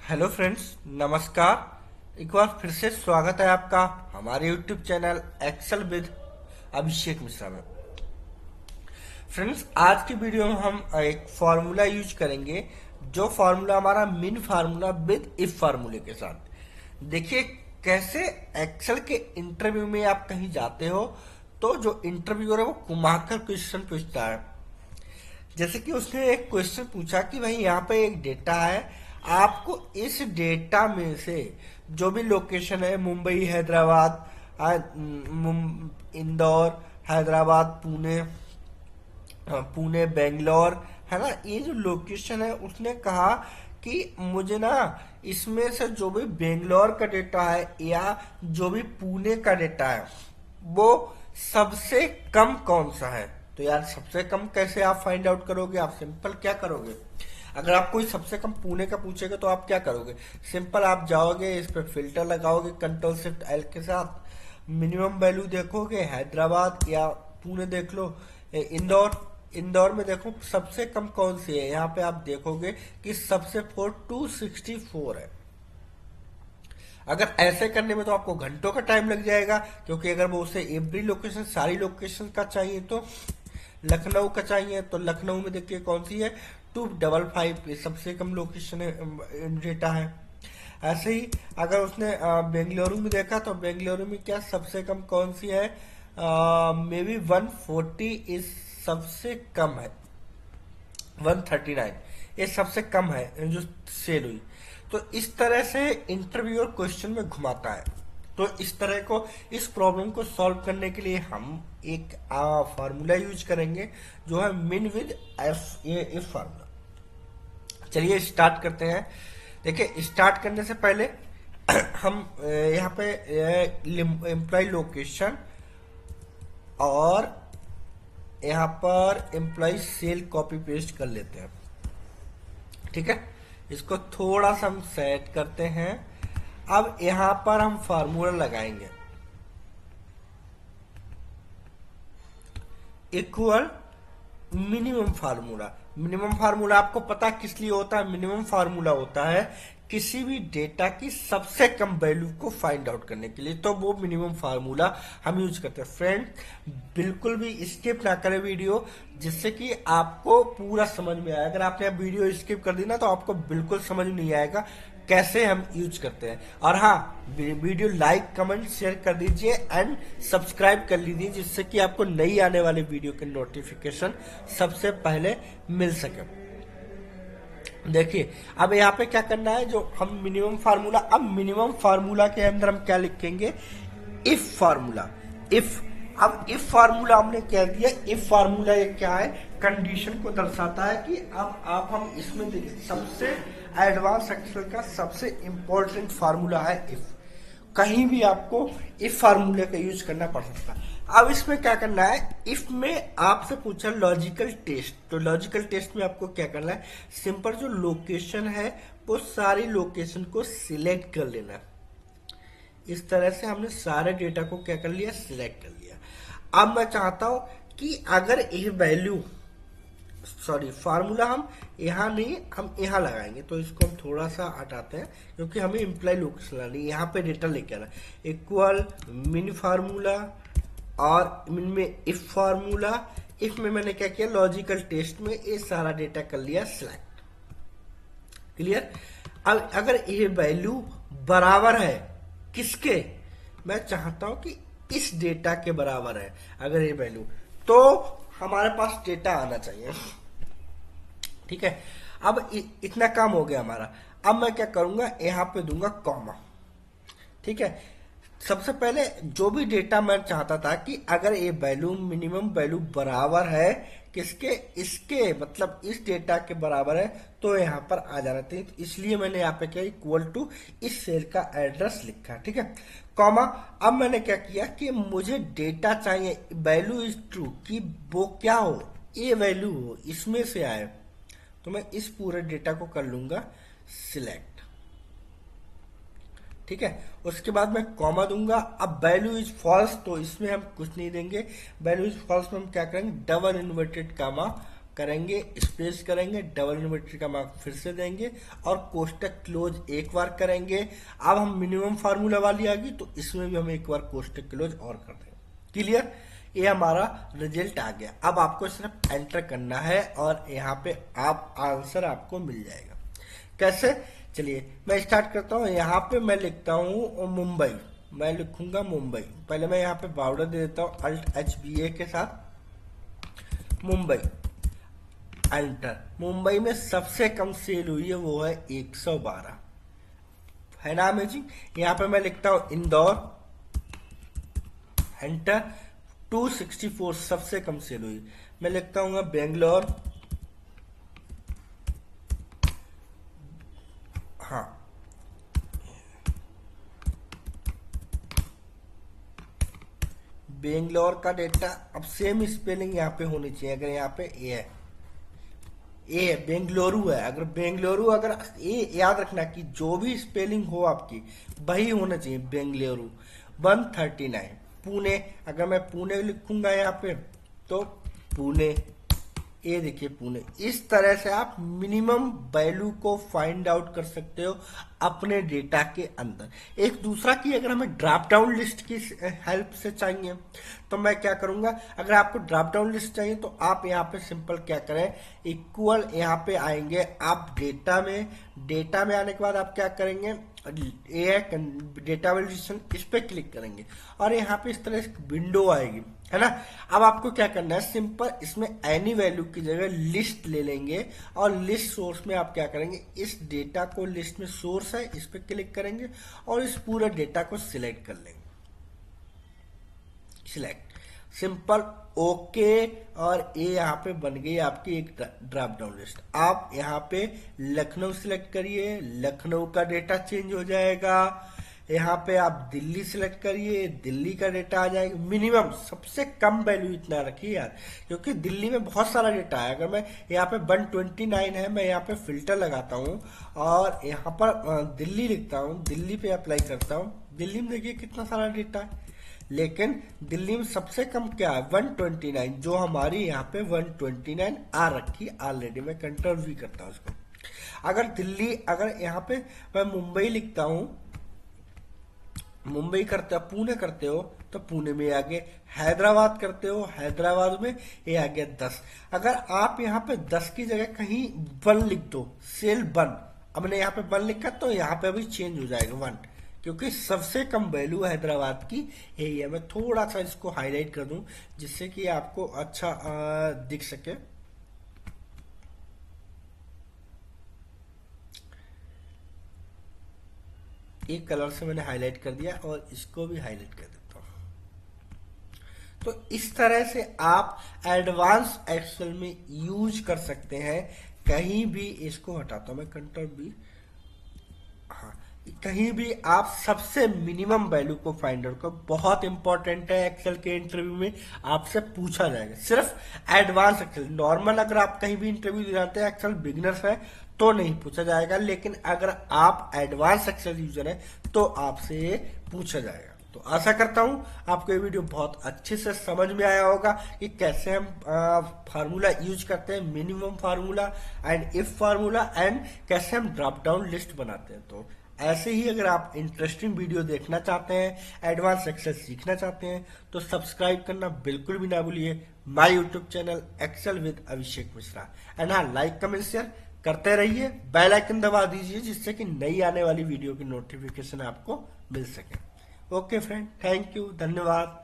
Hello friends, नमस्कार। एक बार फिर से स्वागत है आपका हमारे YouTube channel Excel with Abhishek Mishra में। फ्रेंड्स, आज की वीडियो में हम एक फार्मूला यूज करेंगे, जो फार्मूला हमारा मिन फार्मूला विद इफ फार्मूले के साथ। देखिए कैसे एक्सेल के इंटरव्यू में आप कहीं जाते हो तो जो इंटरव्यूअर है वो घुमाकर क्वेश्चन पूछता है। जैसे कि उसने एक क्वेश्चन पूछा कि भाई यहाँ पे एक डेटा है, आपको इस डेटा में से जो भी लोकेशन है, मुंबई, हैदराबाद, इंदौर, हैदराबाद, पुणे, पुणे, बेंगलोर, है ना, ये जो लोकेशन है, उसने कहा कि मुझे ना इसमें से जो भी बेंगलोर का डेटा है या जो भी पुणे का डेटा है वो सबसे कम कौन सा है। तो यार सबसे कम कैसे आप फाइंड आउट करोगे? आप सिंपल क्या करोगे, अगर आप कोई सबसे कम पुणे का पूछेगा तो आप क्या करोगे? सिंपल आप जाओगे, इस पे फिल्टर लगाओगे कंट्रोल शिफ्ट एल के साथ, मिनिमम वैल्यू देखोगे, हैदराबाद या पुणे देख लो, इंदौर, इंदौर में देखो सबसे कम कौन सी है। यहाँ पे आप देखोगे कि सबसे 264 है। अगर ऐसे करने में तो आपको घंटों का टाइम लग जाएगा, क्योंकि अगर वो उसे एवरी लोकेशन, सारी लोकेशन का चाहिए, तो लखनऊ का चाहिए तो लखनऊ में देखिए कौन सी है, 255, ये सबसे कम लोकेशन है, डेटा है। ऐसे ही अगर उसने बेंगलुरु में देखा तो बेंगलुरु में क्या सबसे कम कौन सी है, मे बी 140 इस सबसे कम है, 139 ये सबसे कम है जो सेल हुई। तो इस तरह से इंटरव्यूअर क्वेश्चन में घुमाता है। तो इस तरह को, इस प्रॉब्लम को सॉल्व करने के लिए हम एक फार्मूला यूज करेंगे जो है मिन विद एफ, ये इफ फार्मूला। चलिए स्टार्ट करते हैं। देखिए स्टार्ट करने से पहले हम यहाँ पे एम्प्लॉय लोकेशन और यहाँ पर एम्प्लॉय सेल कॉपी पेस्ट कर लेते हैं। ठीक है, इसको थोड़ा सा हम सेट करते हैं। अब यहां पर हम फार्मूला लगाएंगे, equal minimum formula. Minimum formula आपको पता किस लिए होता है? मिनिमम फार्मूला होता है किसी भी डेटा की सबसे कम वैल्यू को फाइंड आउट करने के लिए, तो वो मिनिमम फार्मूला हम यूज करते हैं। फ्रेंड, बिल्कुल भी स्किप ना करें वीडियो, जिससे कि आपको पूरा समझ में आए। अगर आपने वीडियो स्किप कर दी ना तो आपको बिल्कुल समझ नहीं आएगा कैसे हम यूज करते हैं। और हाँ, वीडियो लाइक, कमेंट, शेयर कर दीजिए एंड सब्सक्राइब कर लीजिए, जिससे कि आपको नई आने वाले वीडियो के नोटिफिकेशन सबसे पहले मिल सके। देखिए अब यहाँ पे क्या करना है, जो हम मिनिमम फार्मूला, अब मिनिमम फार्मूला के अंदर हम क्या लिखेंगे, इफ फार्मूला। इफ, अब इफ फार्मूला हमने क्या दिया, इफ फार्मूला ये क्या है, कंडीशन को दर्शाता है कि अब आप हम इसमें देखिए सबसे एडवांस एक्सेल का सबसे इंपॉर्टेंट फार्मूला है इफ। कहीं भी आपको इफ फार्मूले का यूज करना पड़ सकता है। अब इसमें क्या करना है, इफ में आपसे पूछा लॉजिकल टेस्ट, तो लॉजिकल टेस्ट में आपको क्या करना है, सिंपल जो लोकेशन है वो सारी लोकेशन को सिलेक्ट कर लेना। इस तरह से हमने सारे डेटा को क्या कर लिया, सिलेक्ट कर लिया। अब मैं चाहता हूं कि अगर ये वैल्यू, सॉरी, फार्मूला हम यहाँ नहीं, हम यहाँ लगाएंगे, तो इसको हम थोड़ा सा हटाते हैं क्योंकि हमें इम्प्लाई लोकेशन लानी है। यहाँ पे डेटा लेके आना, इक्वल मिन फार्मूला और मिन में इफ फार्मूला। इफ में मैंने क्या किया, लॉजिकल टेस्ट में ये सारा डेटा कर लिया सिलेक्ट। क्लियर? अब अगर ये वैल्यू बराबर है किसके, मैं चाहता हूं कि इस डेटा के बराबर है अगर ये वैल्यू, तो हमारे पास डेटा आना चाहिए। ठीक है, अब इतना काम हो गया हमारा। अब मैं क्या करूंगा, यहां पे दूंगा कॉमा। ठीक है, सबसे पहले जो भी डेटा मैं चाहता था कि अगर ये वैल्यू, मिनिमम वैल्यू बराबर है किसके, इसके, मतलब इस डेटा के बराबर है, तो यहाँ पर आ जाना चाहिए। तो इसलिए मैंने यहाँ पे क्या, इक्वल टू इस सेल का एड्रेस लिखा। ठीक है, कॉमा। अब मैंने क्या किया कि मुझे डेटा चाहिए, वैल्यू इज ट्रू, कि वो क्या हो, ये वैल्यू हो, इसमें से आए, तो मैं इस पूरे डेटा को कर लूंगा सिलेक्ट। ठीक है, उसके बाद मैं कॉमा दूंगा। अब वैल्यू इज फॉल्स, तो इसमें हम कुछ नहीं देंगे। वैल्यू इज फॉल्स में हम क्या करेंगे, डबल इन्वर्टेड कॉमा करेंगे, स्पेस करेंगे, डबल इन्वर्टेड का मार्क फिर से देंगे और कोष्टक क्लोज एक बार करेंगे। अब हम मिनिमम फार्मूला वाली आ गई तो इसमें भी हम एक बार कोष्टक क्लोज और कर देंगे। क्लियर, ये हमारा रिजल्ट आ गया। अब आपको सिर्फ एंटर करना है और यहाँ पे आप आंसर आपको मिल जाएगा। कैसे, चलिए मैं स्टार्ट करता हूँ। यहाँ पे मैं लिखता हूँ मुंबई, मैं लिखूंगा मुंबई। पहले मैं यहाँ पे बॉर्डर दे देता हूँ Alt+HBA के साथ मुंबई, एंटर। मुंबई में सबसे कम सेल हुई है वो है 112, है ना अमेजिंग। यहाँ पे मैं लिखता हूँ इंदौर, एंटर। 264 सबसे कम सेल हुई। मैं लिखता हूँ बेंगलोर, हाँ, बेंगलोर का डेटा अब सेम स्पेलिंग यहाँ पे होनी चाहिए। अगर यहाँ पे ए है, ए है, बेंगलुरु है, अगर बेंगलुरु, अगर ए याद रखना कि जो भी स्पेलिंग हो आपकी वही होना चाहिए। बेंगलुरु 139। पुणे, अगर मैं पुणे लिखूंगा यहाँ पे तो पुणे, ये देखिए पुणे। इस तरह से आप मिनिमम वैल्यू को फाइंड आउट कर सकते हो अपने डेटा के अंदर। एक दूसरा कि अगर हमें ड्रॉप डाउन लिस्ट की हेल्प से चाहिए तो मैं क्या करूंगा, अगर आपको ड्रॉप डाउन लिस्ट चाहिए तो आप यहाँ पे सिंपल क्या करें, इक्वल यहाँ पे आएंगे आप डेटा में आने के बाद आप क्या करेंगे, डेटा वैल्यूएशन, इस पे क्लिक करेंगे और यहाँ पे इस तरह से विंडो आएगी, है ना। अब आपको क्या करना है, सिंपल इसमें एनी वैल्यू की जगह लिस्ट ले लेंगे और लिस्ट सोर्स में आप क्या करेंगे, इस डेटा को, लिस्ट में सोर्स है, इस पे क्लिक करेंगे और इस पूरे डेटा को सिलेक्ट कर लेंगे। Select, simple, okay. और ये यहाँ पे बन गई आपकी एक ड्रॉप डाउन लिस्ट। आप यहाँ पे लखनऊ सिलेक्ट करिए, लखनऊ का डेटा चेंज हो जाएगा। यहाँ पे आप दिल्ली सिलेक्ट करिए, दिल्ली का डेटा आ जाएगा। मिनिमम सबसे कम वैल्यू इतना रखिए यार, क्योंकि दिल्ली में बहुत सारा डेटा है। अगर मैं यहाँ पे 129 है, मैं यहाँ पे फिल्टर लगाता हूँ और यहाँ पर दिल्ली लिखता हूँ, दिल्ली पे अप्लाई करता हूँ। दिल्ली में देखिए कितना सारा डेटा है, लेकिन दिल्ली में सबसे कम क्या है, 129, जो हमारी यहाँ पे 129 आ रखी ऑलरेडी। मैं कंट्रोल भी करता हूँ उसको। अगर दिल्ली, अगर यहाँ पे मैं मुंबई लिखता हूँ, मुंबई करते हो, पुणे करते हो तो पुणे में आगे, हैदराबाद करते हो, हैदराबाद में ये आ गया 10। अगर आप यहाँ पे 10 की जगह कहीं 1 लिख दो, सेल 1, अब मैंने यहाँ पे 1 लिखा तो यहाँ पे भी चेंज हो जाएगा 1, क्योंकि सबसे कम वैल्यू हैदराबाद की यही है। मैं थोड़ा सा इसको हाईलाइट कर दूं जिससे कि आपको अच्छा दिख सके। एक कलर से मैंने हाईलाइट कर दिया और इसको भी हाईलाइट कर देता हूं। तो इस तरह से आप एडवांस एक्सेल में यूज कर सकते हैं। कहीं भी इसको हटाता हूं मैं, कंट्रोल बी, हाँ, कहीं भी आप सबसे मिनिमम वैल्यू को फाइंड आउट करो। बहुत इंपॉर्टेंट है, एक्सेल के इंटरव्यू में आपसे पूछा जाएगा। सिर्फ एडवांस एक्सेल, नॉर्मल अगर आप कहीं भी इंटरव्यू जाते हैं, एक्सेल बिगिनर्स है तो नहीं पूछा जाएगा, लेकिन अगर आप एडवांस एक्सेल यूजर है तो आपसे ये पूछा जाएगा। तो आशा करता हूं आपको ये वीडियो बहुत अच्छे से समझ में आया होगा कि कैसे हम फार्मूला यूज करते हैं, minimum formula and if formula, and कैसे हम ड्रॉप डाउन लिस्ट बनाते हैं। तो ऐसे ही अगर आप इंटरेस्टिंग वीडियो देखना चाहते हैं, एडवांस एक्सेल सीखना चाहते हैं तो सब्सक्राइब करना बिल्कुल भी ना भूलिए my YouTube channel Excel with Abhishek Mishra. And हाँ, लाइक कमेंट शेयर करते रहिए, बेल आइकन दबा दीजिए जिससे कि नई आने वाली वीडियो की नोटिफिकेशन आपको मिल सके। ओके फ्रेंड, थैंक यू, धन्यवाद।